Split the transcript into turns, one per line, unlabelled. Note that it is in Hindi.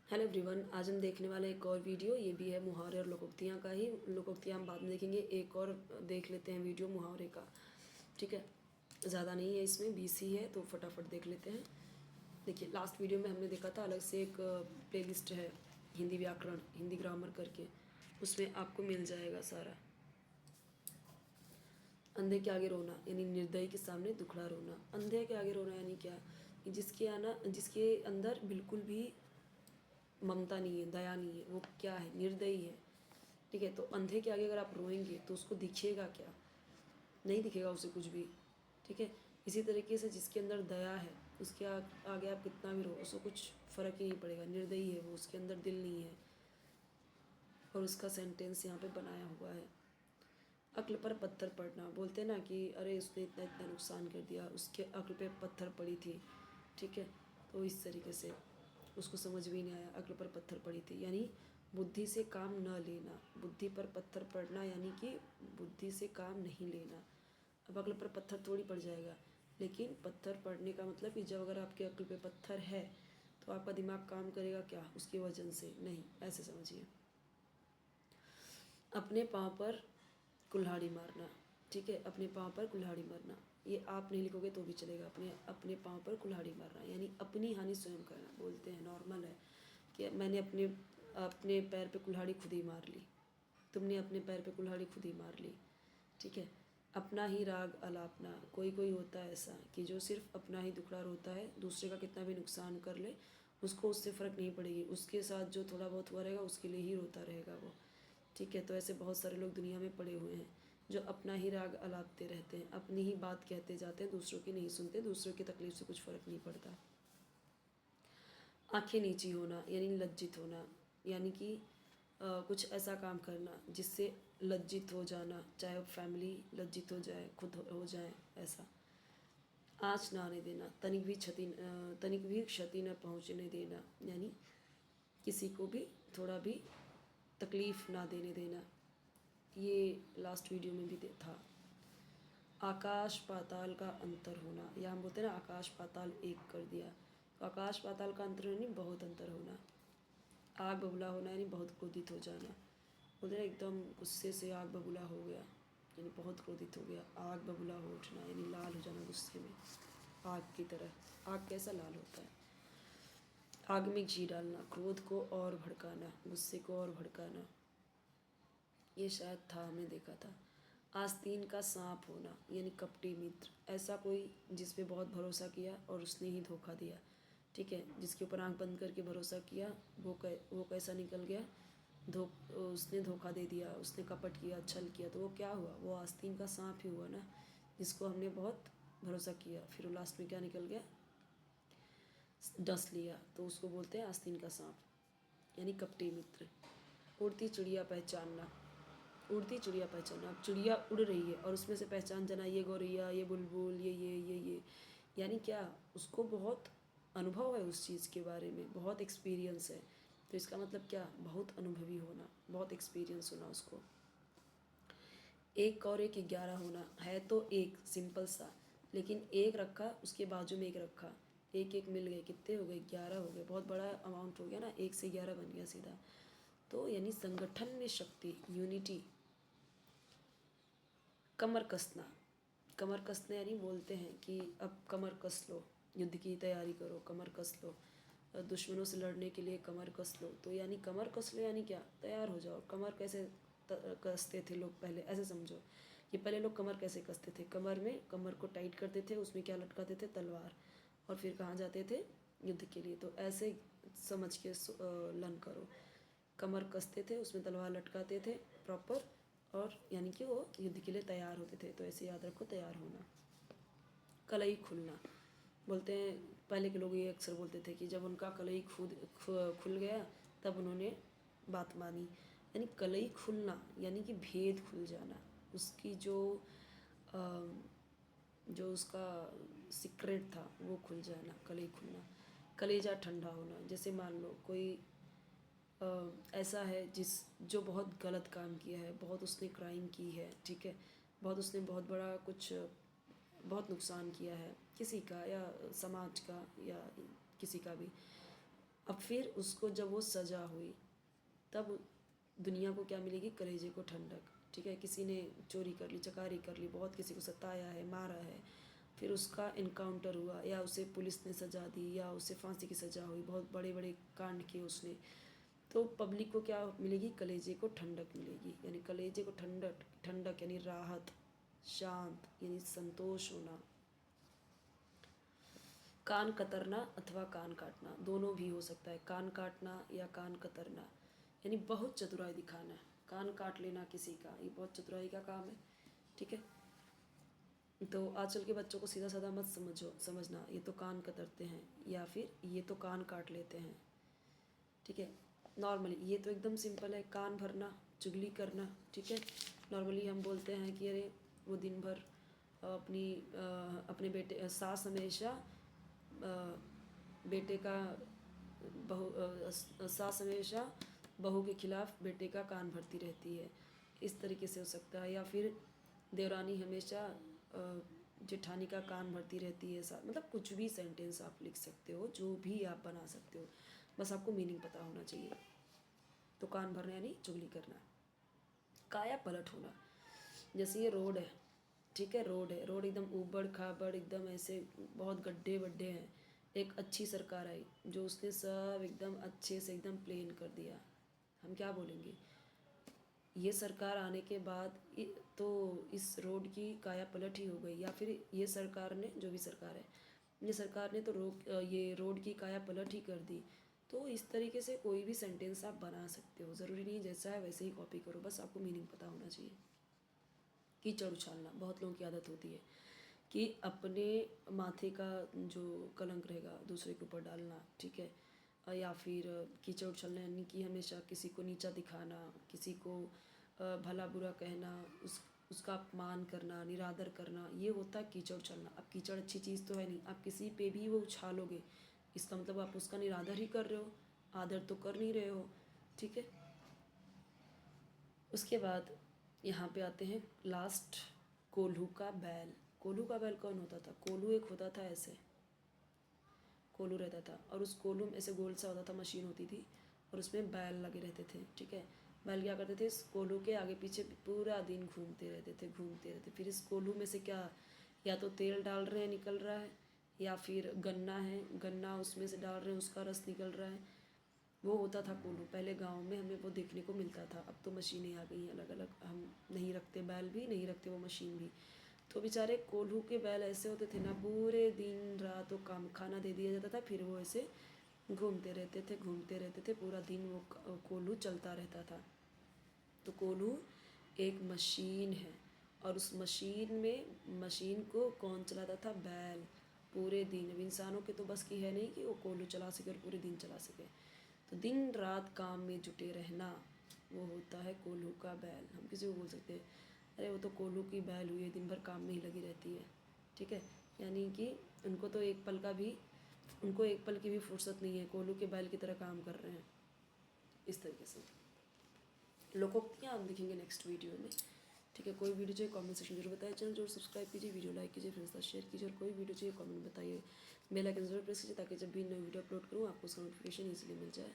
हेलो एवरीवन, आज हम देखने वाले एक और वीडियो। ये भी है मुहावरे और लोकोक्तियाँ का ही। लोकोक्तियाँ हम बाद में देखेंगे। एक और देख लेते हैं वीडियो मुहावरे का। ठीक है, ज़्यादा नहीं है, इसमें 20 ही है, तो फटाफट देख लेते हैं। देखिए, लास्ट वीडियो में हमने देखा था, अलग से एक प्लेलिस्ट है हिंदी व्याकरण, हिंदी ग्रामर करके, उसमें आपको मिल जाएगा सारा। अंधे के आगे रोना यानी निर्दयी के सामने दुखड़ा रोना। अंधे के आगे रोना यानी क्या कि जिसके अंदर बिल्कुल भी ममता नहीं है, दया नहीं है, वो क्या है, निर्दयी है। ठीक है, तो अंधे के आगे अगर आप रोएंगे तो उसको दिखेगा क्या? नहीं दिखेगा उसे कुछ भी। ठीक है, इसी तरीके से जिसके अंदर दया है उसके आगे आप कितना भी रो, उसको कुछ फ़र्क ही नहीं पड़ेगा। निर्दयी है वो, उसके अंदर दिल नहीं है। और उसका सेंटेंस यहाँ पे बनाया हुआ है। अक्ल पर पत्थर पड़ना, बोलते हैं ना कि अरे उसने इतना इतना नुकसान कर दिया, उसके अक्ल पे पत्थर पड़ी थी। ठीक है, तो इस तरीके से उसको समझ भी नहीं आया, अक्ल पर पत्थर पड़ी थी यानी बुद्धि से काम न लेना। बुद्धि पर पत्थर पड़ना यानी कि बुद्धि से काम नहीं लेना। अब अक्ल पर पत्थर थोड़ी पड़ जाएगा, लेकिन पत्थर पड़ने का मतलब कि जब अगर आपके अक्ल पे पत्थर है तो आपका दिमाग काम करेगा क्या? उसकी वजन से नहीं, ऐसे समझिए। अपने पाँव पर कुल्हाड़ी मारना। ठीक है, अपने पाँव पर कुल्हाड़ी मारना, ये आप नहीं लिखोगे तो भी चलेगा। अपने अपने पाँव पर कुल्हाड़ी मारना यानी अपनी हानि स्वयं करना। बोलते हैं, नॉर्मल है कि मैंने अपने अपने पैर पे कुल्हाड़ी खुद ही मार ली। तुमने अपने पैर पे कुल्हाड़ी खुद ही मार ली। ठीक है, अपना ही राग अलापना। कोई कोई होता है ऐसा कि जो सिर्फ अपना ही दुखड़ा रोता है, दूसरे का कितना भी नुकसान कर ले उसको उससे फ़र्क नहीं पड़ेगी, उसके साथ जो थोड़ा बहुत हुआ रहेगा उसके लिए ही रोता रहेगा वो। ठीक है, तो ऐसे बहुत सारे लोग दुनिया में पड़े हुए हैं जो अपना ही राग अलापते रहते हैं, अपनी ही बात कहते जाते हैं, दूसरों की नहीं सुनते, दूसरों की तकलीफ़ से कुछ फ़र्क नहीं पड़ता। आंखें नीची होना यानी लज्जित होना, यानी कि कुछ ऐसा काम करना जिससे लज्जित हो जाना, चाहे वो फैमिली लज्जित हो जाए, खुद हो जाए, ऐसा। आँच ना आने देना, तनिक भी क्षति न पहुँचने देना, यानी किसी को भी थोड़ा भी तकलीफ़ ना देने देना। ये लास्ट वीडियो में भी था। आकाश पाताल का अंतर होना, या हम बोलते हैं ना आकाश पाताल एक कर दिया, तो आकाश पाताल का अंतर यानी बहुत अंतर होना। आग बबूला होना यानी बहुत क्रोधित हो जाना। बोलते हैं ना एकदम गुस्से से आग बबूला हो गया यानी बहुत क्रोधित हो गया। आग बबूला हो उठना यानी लाल हो जाना गुस्से में, आग की तरह। आग कैसा लाल होता है? आग में घी डालना, क्रोध को और भड़काना, गुस्से को और भड़काना। ये शायद था, हमने देखा था। आस्तीन का सांप होना यानी कपटी मित्र, ऐसा कोई जिस पे बहुत भरोसा किया और उसने ही धोखा दिया। ठीक है, जिसके ऊपर आंख बंद करके भरोसा किया वो कैसा निकल गया? उसने धोखा दे दिया, उसने कपट किया, छल किया, तो वो क्या हुआ? वो आस्तीन का सांप ही हुआ ना, जिसको हमने बहुत भरोसा किया, फिर वो लास्ट में क्या निकल गया? डस लिया, तो उसको बोलते हैं आस्तीन का सांप यानी कपटी मित्र। उड़ती चिड़िया पहचानना, उड़ती चिड़िया पहचानना। अब चिड़िया उड़ रही है और उसमें से पहचान जाना, ये गौरैया, ये बुलबुल, ये यानी क्या? उसको बहुत अनुभव है उस चीज़ के बारे में, बहुत एक्सपीरियंस है। तो इसका मतलब क्या? बहुत अनुभवी होना, बहुत एक्सपीरियंस होना उसको। एक और एक 11 होना है तो एक सिंपल सा, लेकिन एक रखा उसके बाजू में एक रखा, एक एक मिल गए, कितने हो गए? 11 हो गए। बहुत बड़ा अमाउंट हो गया ना, 1 से 11 बन गया सीधा। तो यानी संगठन में शक्ति, यूनिटी। कमर कसना, कमर कसना यानी बोलते हैं कि अब कमर कस लो, युद्ध की तैयारी करो, कमर कस लो, दुश्मनों से लड़ने के लिए कमर कस लो। तो यानी कमर कस लो यानी क्या? तैयार हो जाओ। कमर कैसे कसते थे लोग पहले, ऐसे समझो कि पहले लोग कमर कैसे कसते थे। कमर को टाइट करते थे, उसमें क्या लटकाते थे? तलवार। और फिर कहाँ जाते थे? युद्ध के लिए। तो ऐसे समझ के लन करो। कमर कसते थे, उसमें तलवार लटकाते थे प्रॉपर, और यानी कि वो युद्ध के लिए तैयार होते थे। तो ऐसे याद रखो, तैयार होना। कलई खुलना, बोलते हैं पहले के लोग ये अक्सर बोलते थे कि जब उनका कलई खुल गया तब उन्होंने बात मानी। यानी कलई खुलना यानी कि भेद खुल जाना, उसकी अ, जो उसका सीक्रेट था वो खुल जाना, कलई खुलना। कलेजा ठंडा होना, जैसे मान लो कोई ऐसा है जो बहुत गलत काम किया है, बहुत उसने क्राइम की है, ठीक है, बहुत उसने बहुत बड़ा कुछ बहुत नुकसान किया है किसी का या समाज का या किसी का भी। अब फिर उसको जब वो सज़ा हुई तब दुनिया को क्या मिलेगी, कलेजे को ठंडक। ठीक है, किसी ने चोरी कर ली, चकारी कर ली, बहुत किसी को सताया है, मारा है, फिर उसका इनकाउंटर हुआ या उसे पुलिस ने सज़ा दी या उसे फांसी की सज़ा हुई, बहुत बड़े बड़े कांड किए उसने, तो पब्लिक को क्या मिलेगी, कलेजे को ठंडक मिलेगी। यानी कलेजे को ठंडक, ठंडक यानी राहत, शांत यानी संतोष होना। कान कतरना अथवा कान काटना दोनों भी हो सकता है, कान काटना या कान कतरना यानी बहुत चतुराई दिखाना। कान काट लेना किसी का, ये बहुत चतुराई का काम है। ठीक है, तो आजकल के बच्चों को सीधा साधा मत समझना ये तो कान कतरते हैं या फिर ये तो कान काट लेते हैं। ठीक है, नॉर्मली ये तो एकदम सिंपल है, कान भरना, चुगली करना। ठीक है, नॉर्मली हम बोलते हैं कि अरे वो दिन भर अपने बेटे सास हमेशा बेटे का सास हमेशा बहू के खिलाफ बेटे का कान भरती रहती है, इस तरीके से हो सकता है। या फिर देवरानी हमेशा जेठानी का कान भरती रहती है, मतलब कुछ भी सेंटेंस आप लिख सकते हो, जो भी आप बना सकते हो, बस आपको मीनिंग पता होना चाहिए। तो कान भरना यानी चुगली करना। काया पलट होना, जैसे ये रोड है, ठीक है, रोड है, रोड एकदम ऊबड़ खाबड़, एकदम ऐसे बहुत गड्ढे वड्ढे हैं। एक अच्छी सरकार आई जो उसने सब एकदम अच्छे से एकदम प्लेन कर दिया, हम क्या बोलेंगे। ये सरकार आने के बाद तो इस रोड की काया पलट ही हो गई। या फिर ये सरकार ने, जो भी सरकार है, ये सरकार ने तो ये रोड की काया पलट ही कर दी। तो इस तरीके से कोई भी सेंटेंस आप बना सकते हो, ज़रूरी नहीं जैसा है वैसे ही कॉपी करो, बस आपको मीनिंग पता होना चाहिए। कीचड़ उछालना, बहुत लोगों की आदत होती है कि अपने माथे का जो कलंक रहेगा दूसरे के ऊपर डालना। ठीक है, या फिर कीचड़ उछलना यानी कि हमेशा किसी को नीचा दिखाना, किसी को भला बुरा कहना, उसका अपमान करना, निरादर करना, ये होता है कीचड़ उछलना। अब कीचड़ अच्छी चीज़ तो है नहीं, आप किसी पे भी वो उछालोगे इसका मतलब आप उसका निरादर ही कर रहे हो, आदर तो कर नहीं रहे हो। ठीक है, उसके बाद यहाँ पे आते हैं लास्ट, कोल्हू का बैल। कोल्हू का बैल कौन होता था, कोल्हू एक होता था, ऐसे कोल्हू रहता था और उस कोल्हू में ऐसे गोल सा होता था, मशीन होती थी और उसमें बैल लगे रहते थे। ठीक है, बैल क्या करते थे, इस कोल्हू के आगे पीछे पूरा दिन घूमते रहते थे, घूमते रहते। फिर इस कोल्हू में से क्या, या तो तेल डाल रहे हैं निकल रहा है, या फिर गन्ना है, गन्ना उसमें से डाल रहे हैं उसका रस निकल रहा है। वो होता था कोल्हू, पहले गांव में हमें वो देखने को मिलता था। अब तो मशीनें आ गई हैं अलग अलग, हम नहीं रखते बैल भी, नहीं रखते वो मशीन भी। तो बेचारे कोल्हू के बैल ऐसे होते थे ना, पूरे दिन रात वो काम, खाना दे दिया जाता था, फिर वो ऐसे घूमते रहते थे, घूमते रहते थे, पूरा दिन वो कोल्हू चलता रहता था। तो कोल्हू एक मशीन है और उस मशीन को कौन चलाता था, बैल, पूरे दिन। अब इंसानों के तो बस की है नहीं कि वो कोल्हू चला सके और पूरे दिन चला सके, तो दिन रात काम में जुटे रहना, वो होता है कोल्हू का बैल। हम किसी को बोल सकते हैं अरे वो तो कोल्हू की बैल हुई है, दिन भर काम में ही लगी रहती है। ठीक है, यानी कि उनको एक पल की भी फुर्सत नहीं है, कोल्हू के बैल की तरह काम कर रहे हैं। इस तरीके से लोकोक्तियाँ हम देखेंगे नेक्स्ट वीडियो में। ठीक है, कोई वीडियो चाहिए कमेंट सेक्शन जरूर बताइए, चैनल जरूर सब्सक्राइब कीजिए, वीडियो लाइक कीजिए, फ्रेंड्स के साथ शेयर कीजिए, और कोई वीडियो चाहिए कमेंट बताइए, बेल आइकन जरूर प्रेस कीजिए ताकि जब भी नई वीडियो अपलोड करूँ आपको उसका नोटिफिकेशन ईजिली मिल जाए।